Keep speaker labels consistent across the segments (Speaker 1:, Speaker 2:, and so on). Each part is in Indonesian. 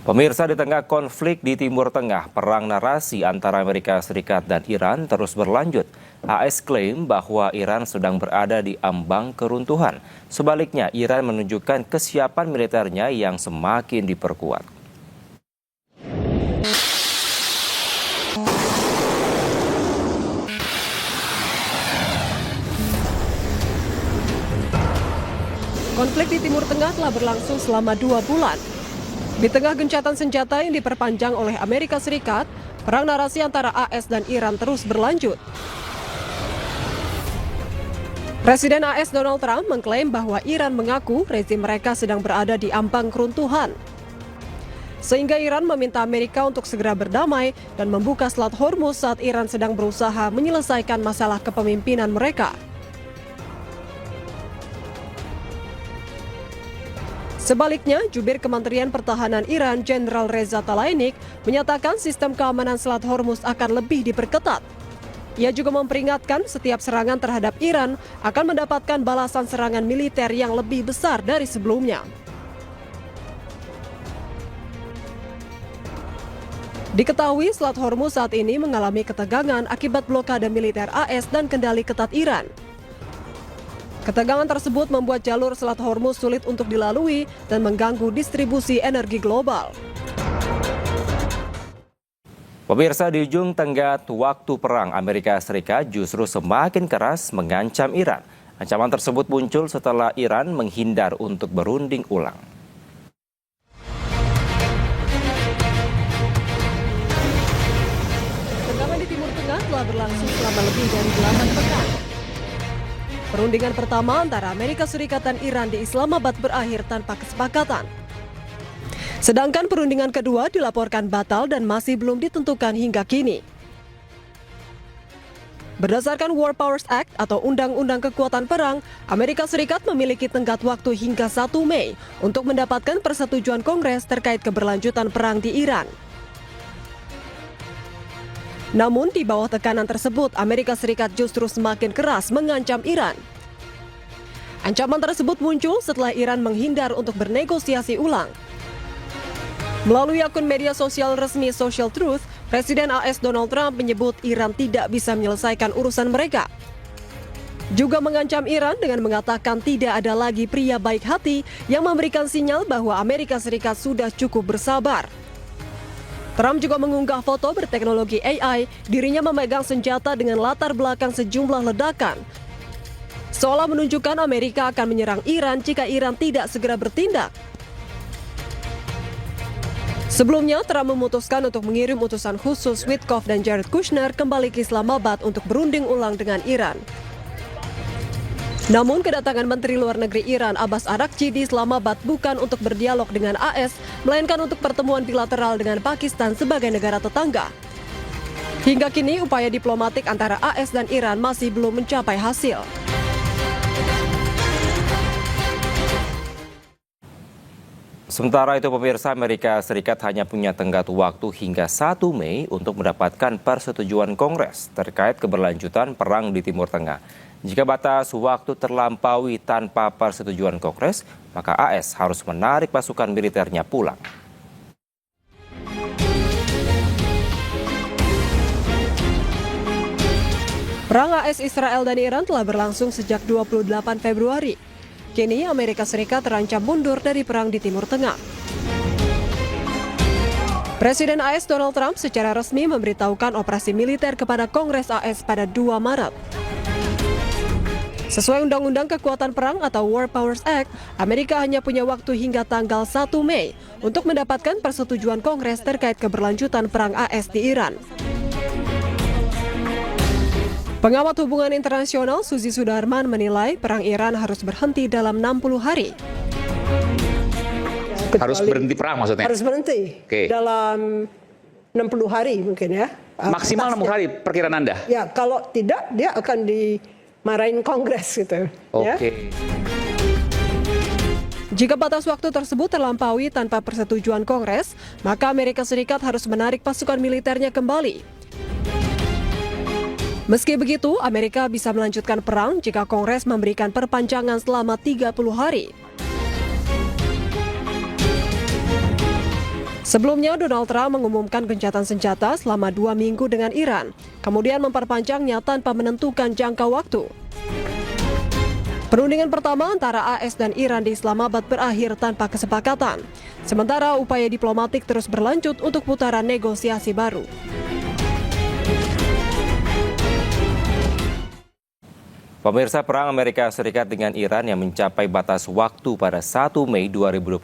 Speaker 1: Pemirsa, di tengah konflik di Timur Tengah, perang narasi antara Amerika Serikat dan Iran terus berlanjut. AS klaim bahwa Iran sedang berada di ambang keruntuhan. Sebaliknya, Iran menunjukkan kesiapan militernya yang semakin diperkuat.
Speaker 2: Konflik di Timur Tengah telah berlangsung selama 2 bulan. Di tengah gencatan senjata yang diperpanjang oleh Amerika Serikat, perang narasi antara AS dan Iran terus berlanjut. Presiden AS Donald Trump mengklaim bahwa Iran mengaku rezim mereka sedang berada di ambang keruntuhan. Sehingga Iran meminta Amerika untuk segera berdamai dan membuka Selat Hormuz saat Iran sedang berusaha menyelesaikan masalah kepemimpinan mereka. Sebaliknya, jubir Kementerian Pertahanan Iran, Jenderal Reza Tlaibani, menyatakan sistem keamanan Selat Hormuz akan lebih diperketat. Ia juga memperingatkan setiap serangan terhadap Iran akan mendapatkan balasan serangan militer yang lebih besar dari sebelumnya. Diketahui Selat Hormuz saat ini mengalami ketegangan akibat blokade militer AS dan kendali ketat Iran. Ketegangan tersebut membuat jalur Selat Hormuz sulit untuk dilalui dan mengganggu distribusi energi global.
Speaker 1: Pemirsa, di ujung tenggat waktu perang, Amerika Serikat justru semakin keras mengancam Iran. Ancaman tersebut muncul setelah Iran menghindar untuk berunding ulang.
Speaker 2: Ketegangan di Timur Tengah telah berlangsung selama lebih dari 8 pekan. Perundingan pertama antara Amerika Serikat dan Iran di Islamabad berakhir tanpa kesepakatan. Sedangkan perundingan kedua dilaporkan batal dan masih belum ditentukan hingga kini. Berdasarkan War Powers Act atau Undang-Undang Kekuatan Perang, Amerika Serikat memiliki tenggat waktu hingga 1 Mei untuk mendapatkan persetujuan Kongres terkait keberlanjutan perang di Iran. Namun di bawah tekanan tersebut, Amerika Serikat justru semakin keras mengancam Iran. Ancaman tersebut muncul setelah Iran menghindar untuk bernegosiasi ulang. Melalui akun media sosial resmi Social Truth, Presiden AS Donald Trump menyebut Iran tidak bisa menyelesaikan urusan mereka. Juga mengancam Iran dengan mengatakan tidak ada lagi pria baik hati yang memberikan sinyal bahwa Amerika Serikat sudah cukup bersabar. Trump juga mengunggah foto berteknologi AI, dirinya memegang senjata dengan latar belakang sejumlah ledakan. Seolah menunjukkan Amerika akan menyerang Iran jika Iran tidak segera bertindak. Sebelumnya, Trump memutuskan untuk mengirim utusan khusus Witkoff dan Jared Kushner kembali ke Islamabad untuk berunding ulang dengan Iran. Namun kedatangan Menteri Luar Negeri Iran Abbas Araghchi di Islamabad bukan untuk berdialog dengan AS, melainkan untuk pertemuan bilateral dengan Pakistan sebagai negara tetangga. Hingga kini upaya diplomatik antara AS dan Iran masih belum mencapai hasil.
Speaker 1: Sementara itu, pemirsa, Amerika Serikat hanya punya tenggat waktu hingga 1 Mei untuk mendapatkan persetujuan Kongres terkait keberlanjutan perang di Timur Tengah. Jika batas waktu terlampaui tanpa persetujuan Kongres, maka AS harus menarik pasukan militernya pulang.
Speaker 2: Perang AS Israel dan Iran telah berlangsung sejak 28 Februari. Kini Amerika Serikat terancam mundur dari perang di Timur Tengah. Presiden AS Donald Trump secara resmi memberitahukan operasi militer kepada Kongres AS pada 2 Maret. Sesuai Undang-Undang Kekuatan Perang atau War Powers Act, Amerika hanya punya waktu hingga tanggal 1 Mei untuk mendapatkan persetujuan Kongres terkait keberlanjutan perang AS di Iran. Pengamat hubungan internasional Suzy Sudarman menilai perang Iran harus berhenti dalam 60 hari.
Speaker 3: Harus berhenti perang maksudnya?
Speaker 4: Harus berhenti dalam 60 hari mungkin ya.
Speaker 3: Maksimal 60 hari perkiraan Anda?
Speaker 4: Ya, kalau tidak dia akan dimarahin Kongres gitu.
Speaker 3: Oke.
Speaker 4: Ya.
Speaker 2: Jika batas waktu tersebut terlampaui tanpa persetujuan Kongres, maka Amerika Serikat harus menarik pasukan militernya kembali. Meski begitu, Amerika bisa melanjutkan perang jika Kongres memberikan perpanjangan selama 30 hari. Sebelumnya, Donald Trump mengumumkan gencatan senjata selama 2 minggu dengan Iran, kemudian memperpanjangnya tanpa menentukan jangka waktu. Perundingan pertama antara AS dan Iran di Islamabad berakhir tanpa kesepakatan, sementara upaya diplomatik terus berlanjut untuk putaran negosiasi baru.
Speaker 1: Pemirsa, perang Amerika Serikat dengan Iran yang mencapai batas waktu pada 1 Mei 2026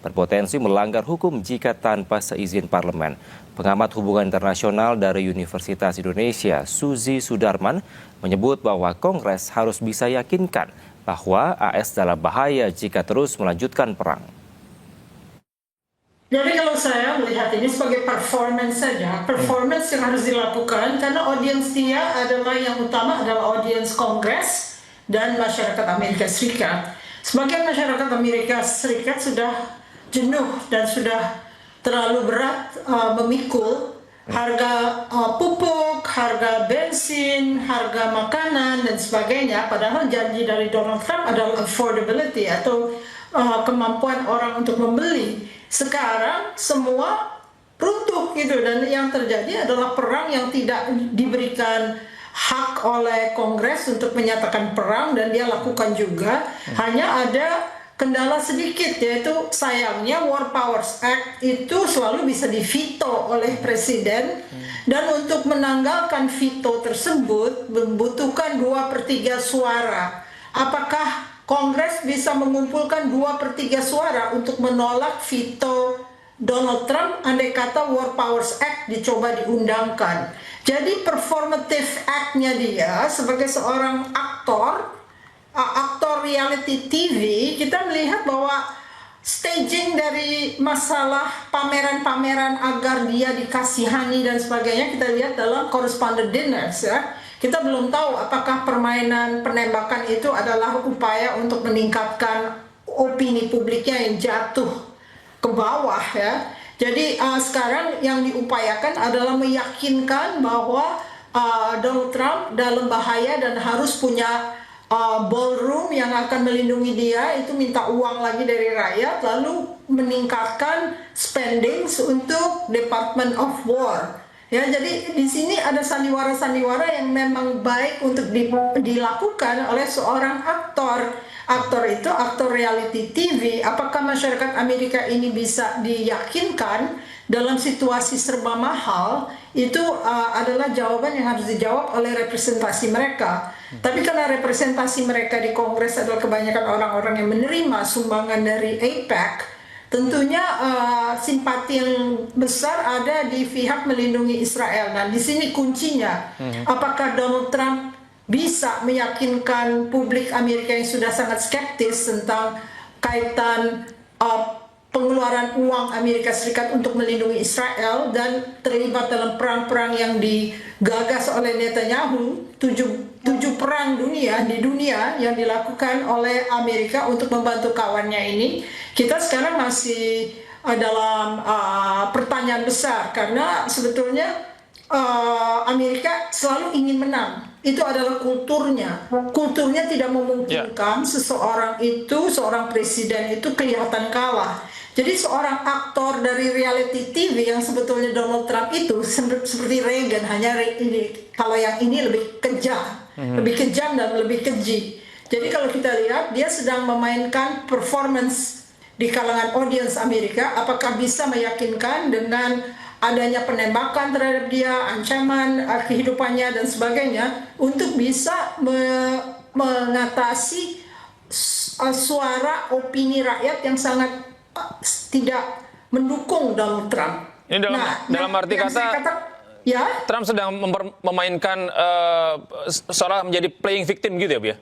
Speaker 1: berpotensi melanggar hukum jika tanpa seizin parlemen. Pengamat hubungan internasional dari Universitas Indonesia, Suzy Sudarman, menyebut bahwa Kongres harus bisa yakinkan bahwa AS dalam bahaya jika terus melanjutkan perang.
Speaker 5: Jadi kalau saya melihat ini sebagai performance saja, performance yang harus dilakukan karena audiens dia adalah yang utama adalah audiens Kongres dan masyarakat Amerika Serikat. Sebagian masyarakat Amerika Serikat sudah jenuh dan sudah terlalu berat memikul harga pupuk, harga bensin, harga makanan dan sebagainya. Padahal janji dari Donald Trump adalah affordability atau kemampuan orang untuk membeli. Sekarang semua runtuh gitu, dan yang terjadi adalah perang yang tidak diberikan hak oleh Kongres untuk menyatakan perang, dan dia lakukan juga. Hanya ada kendala sedikit, yaitu sayangnya War Powers Act itu selalu bisa diveto oleh presiden, dan untuk menanggalkan veto tersebut membutuhkan 2/3 suara. Apakah Kongres bisa mengumpulkan 2/3 suara untuk menolak veto Donald Trump andai kata War Powers Act dicoba diundangkan? Jadi performative act-nya dia sebagai seorang aktor reality TV, kita melihat bahwa staging dari masalah pameran-pameran agar dia dikasihani dan sebagainya kita lihat dalam correspondent dinners ya. Kita belum tahu apakah permainan penembakan itu adalah upaya untuk meningkatkan opini publiknya yang jatuh ke bawah ya. Jadi sekarang yang diupayakan adalah meyakinkan bahwa Donald Trump dalam bahaya dan harus punya ballroom yang akan melindungi dia, itu minta uang lagi dari rakyat, lalu meningkatkan spending untuk Department of War. Ya, jadi di sini ada sandiwara-sandiwara yang memang baik untuk dilakukan oleh seorang aktor. Aktor itu aktor reality TV. Apakah masyarakat Amerika ini bisa diyakinkan dalam situasi serba mahal? Itu adalah jawaban yang harus dijawab oleh representasi mereka. Tapi karena representasi mereka di Kongres adalah kebanyakan orang-orang yang menerima sumbangan dari AIPAC, tentunya simpati yang besar ada di pihak melindungi Israel. Nah, di sini kuncinya. Apakah Donald Trump bisa meyakinkan publik Amerika yang sudah sangat skeptis tentang kaitan pengeluaran uang Amerika Serikat untuk melindungi Israel dan terlibat dalam perang-perang yang digagas oleh Netanyahu, tujuh perang di dunia yang dilakukan oleh Amerika untuk membantu kawannya ini. Kita sekarang masih dalam pertanyaan besar karena sebetulnya Amerika selalu ingin menang. Itu adalah kulturnya. Kulturnya tidak memungkinkan seorang presiden itu kelihatan kalah. Jadi seorang aktor dari reality TV yang sebetulnya Donald Trump itu seperti Reagan, hanya kalau yang ini lebih kejam, lebih kejam dan lebih keji. Jadi kalau kita lihat dia sedang memainkan performance di kalangan audiens Amerika, apakah bisa meyakinkan dengan adanya penembakan terhadap dia, ancaman kehidupannya dan sebagainya, untuk bisa mengatasi suara opini rakyat yang sangat tidak mendukung Donald Trump.
Speaker 6: Ini dalam arti kata, ya, Trump sedang memainkan seolah menjadi playing victim gitu ya, Bu ya?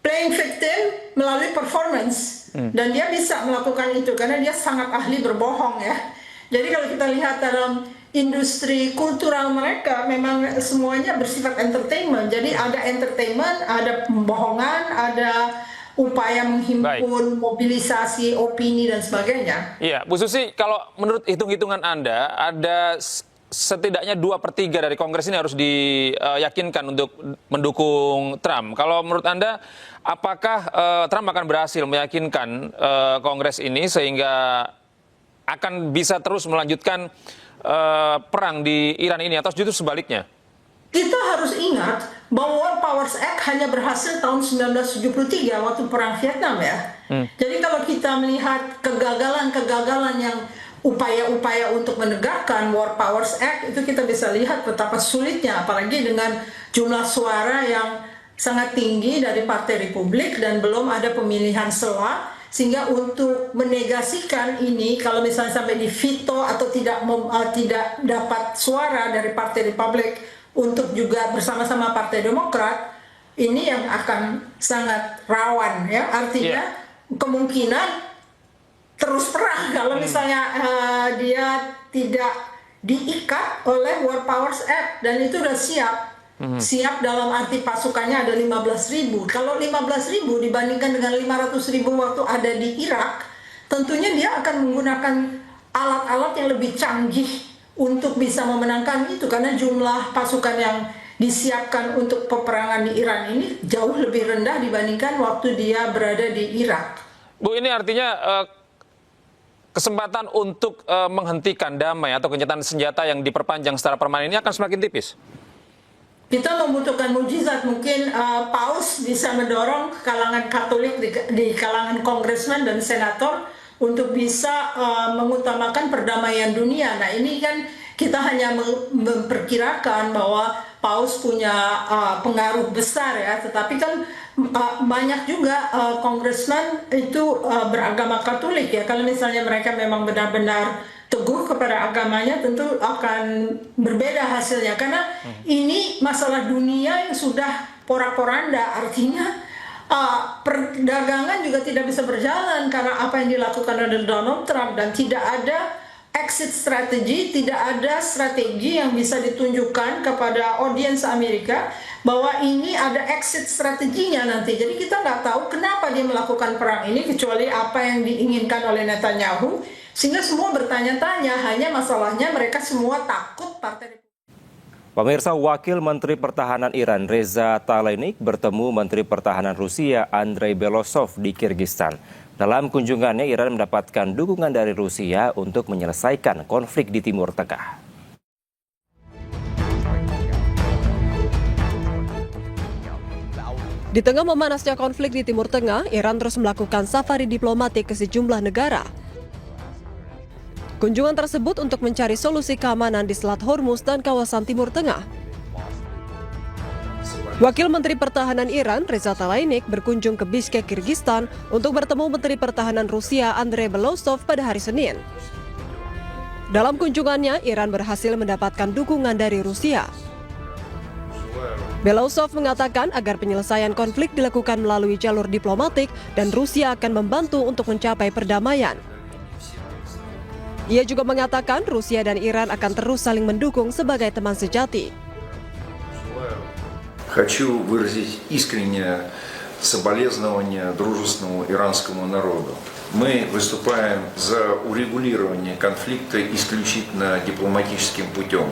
Speaker 5: Playing victim melalui performance, dan dia bisa melakukan itu karena dia sangat ahli berbohong ya. Jadi kalau kita lihat dalam industri kultural mereka memang semuanya bersifat entertainment. Jadi ada entertainment, ada pembohongan, ada upaya menghimpun mobilisasi opini dan sebagainya.
Speaker 6: Iya, Bu Susi, kalau menurut hitung-hitungan Anda, ada setidaknya 2/3 dari Kongres ini harus diyakinkan untuk mendukung Trump. Kalau menurut Anda, apakah Trump akan berhasil meyakinkan Kongres ini sehingga akan bisa terus melanjutkan perang di Iran ini atau justru sebaliknya?
Speaker 5: Kita harus ingat bahwa War Powers Act hanya berhasil tahun 1973 waktu perang Vietnam ya. Jadi kalau kita melihat kegagalan-kegagalan yang upaya-upaya untuk menegakkan War Powers Act, itu kita bisa lihat betapa sulitnya, apalagi dengan jumlah suara yang sangat tinggi dari Partai Republik dan belum ada pemilihan sela, sehingga untuk menegasikan ini, kalau misalnya sampai di veto atau tidak dapat suara dari Partai Republik untuk juga bersama-sama Partai Demokrat, ini yang akan sangat rawan ya. Artinya kemungkinan terus perang kalau misalnya dia tidak diikat oleh War Powers Act, dan itu udah siap dalam arti pasukannya ada 15.000. Kalau 15.000 dibandingkan dengan 500.000 waktu ada di Irak, tentunya dia akan menggunakan alat-alat yang lebih canggih untuk bisa memenangkan itu, karena jumlah pasukan yang disiapkan untuk peperangan di Iran ini jauh lebih rendah dibandingkan waktu dia berada di Irak.
Speaker 6: Bu, ini artinya kesempatan untuk menghentikan damai atau gencatan senjata yang diperpanjang secara permanen ini akan semakin tipis?
Speaker 5: Kita membutuhkan mukjizat. Mungkin Paus bisa mendorong kalangan Katolik di kalangan kongresmen dan senator untuk bisa mengutamakan perdamaian dunia. Nah, ini kan kita hanya memperkirakan bahwa Paus punya pengaruh besar ya, tetapi kan banyak juga kongresmen itu beragama Katolik ya. Kalau misalnya mereka memang benar-benar teguh kepada agamanya, tentu akan berbeda hasilnya, karena ini masalah dunia yang sudah porak-poranda. Artinya perdagangan juga tidak bisa berjalan karena apa yang dilakukan oleh Donald Trump, dan tidak ada exit strategi, tidak ada strategi yang bisa ditunjukkan kepada audiens Amerika bahwa ini ada exit strateginya nanti. Jadi kita nggak tahu kenapa dia melakukan perang ini, kecuali apa yang diinginkan oleh Netanyahu, sehingga semua bertanya-tanya. Hanya masalahnya mereka semua takut Partai.
Speaker 1: Pemirsa, Wakil Menteri Pertahanan Iran Reza Talenik bertemu Menteri Pertahanan Rusia Andrei Belosov di Kirgistan. Dalam kunjungannya, Iran mendapatkan dukungan dari Rusia untuk menyelesaikan konflik di Timur Tengah.
Speaker 2: Di tengah memanasnya konflik di Timur Tengah, Iran terus melakukan safari diplomatik ke sejumlah negara. Kunjungan tersebut untuk mencari solusi keamanan di Selat Hormuz dan kawasan Timur Tengah. Wakil Menteri Pertahanan Iran, Reza Talenik, berkunjung ke Bishkek, Kirgistan untuk bertemu Menteri Pertahanan Rusia Andrei Belosov pada hari Senin. Dalam kunjungannya, Iran berhasil mendapatkan dukungan dari Rusia. Belosov mengatakan agar penyelesaian konflik dilakukan melalui jalur diplomatik dan Rusia akan membantu untuk mencapai perdamaian. Ia juga mengatakan Rusia dan Iran akan terus saling mendukung sebagai teman sejati.
Speaker 7: Хочу выразить искреннее соболезнование дружественному иранскому народу. Мы выступаем за урегулирование конфликта исключительно дипломатическим путем.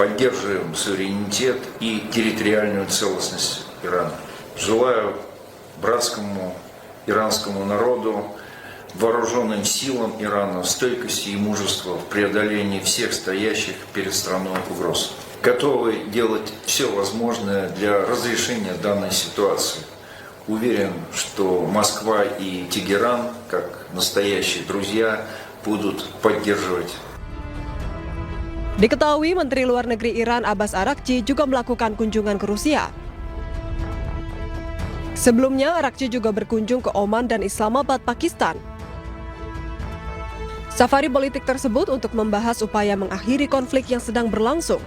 Speaker 7: Поддерживаем суверенитет и территориальную целостность Ирана. Желаю братскому иранскому народу, вооруженным силам Ирана стойкости и мужества в преодолении всех стоящих перед страной угроз. Готовы делать все возможное для разрешения данной ситуации. Уверен, что Москва и Тегеран, как настоящие друзья, будут поддерживать.
Speaker 2: Diketahui Menteri Luar Negeri Iran Abbas Araghchi juga melakukan kunjungan ke Rusia. Sebelumnya, Araghchi juga berkunjung ke Oman dan Islamabad, Pakistan. Safari politik tersebut untuk membahas upaya mengakhiri konflik yang sedang berlangsung.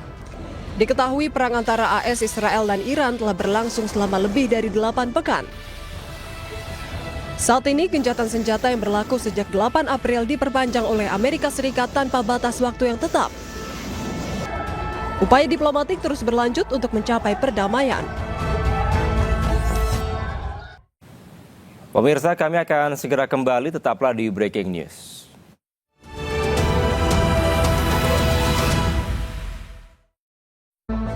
Speaker 2: Diketahui perang antara AS, Israel, dan Iran telah berlangsung selama lebih dari 8 pekan. Saat ini, gencatan senjata yang berlaku sejak 8 April diperpanjang oleh Amerika Serikat tanpa batas waktu yang tetap. Upaya diplomatik terus berlanjut untuk mencapai perdamaian.
Speaker 1: Pemirsa, kami akan segera kembali, tetaplah di Breaking News.